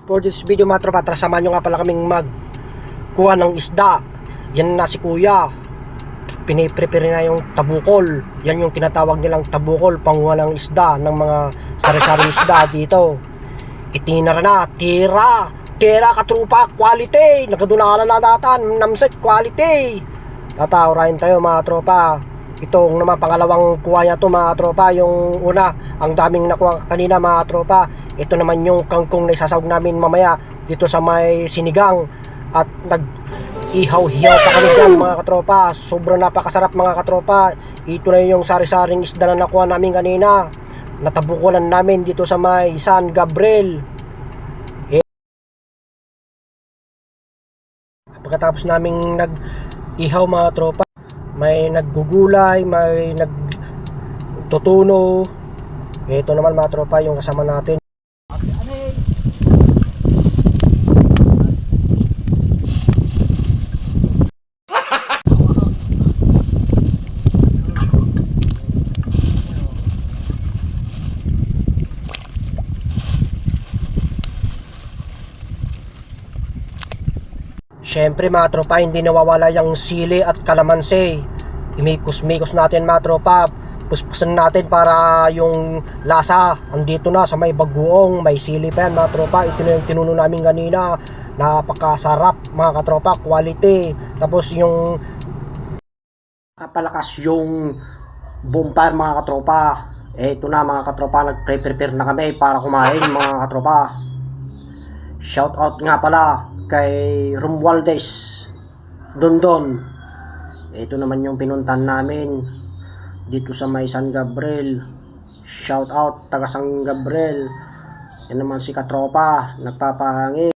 For this video mga tropa, tara samahan nyo nga pala kaming magkuha ng isda. Yan na si kuya, piniprepare na yung tabukol. Yan yung tinatawag nilang tabukol, panguha ng isda, ng mga sari-saring isda dito. Itinara na, tira katrupa, quality, nagkadunaran na datan, namset quality. Tataurahin tayo mga tropa. Itong naman pangalawang kuha niya to mga tropa. Yung una, ang daming nakuha kanina mga tropa. Ito naman yung kangkong na isasawag namin mamaya dito sa may sinigang. At nag-ihaw-hiyaw pa kami dyan mga katropa. Sobrang napakasarap mga katropa. Ito na yung sari-saring isda na nakuha namin kanina. Natabukulan namin dito sa may San Gabriel. Pagkatapos naming nag-ihaw mga tropa, may naggugulay, may nagtutuno. Ito naman mga tropa yung kasama natin. Siyempre mga tropa, hindi nawawala yung sili at kalamansi. Imikos-mikos natin mga tropa. Puspusan natin para yung lasa andito na sa may bagoong. May sili pa yan mga tropa. Ito na yung tinuno namin kanina. Napakasarap mga katropa, quality. Tapos yung kapalakas yung bonfire mga katropa. Ito na mga katropa, nagpre-prepare na kami para kumain mga katropa. Shout out nga pala kay Romualdez Dondon. Ito naman yung pinuntan namin dito sa may San Gabriel. Shout out taga San Gabriel. Yan naman si katropa, nagpapahangin.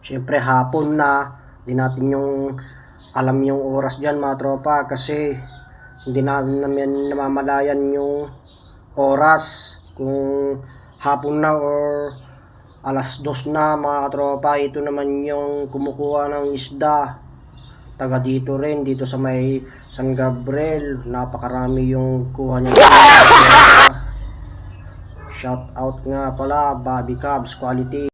Siyempre hapon na, di natin yung alam yung oras dyan mga tropa kasi hindi namin namamalayan yung oras kung hapon na or alas 2 na mga tropa. Ito naman yung kumukuha ng isda taga dito rin, dito sa may San Gabriel. Napakarami yung kuha niya. Shout out nga pala Bobby Cubs quality.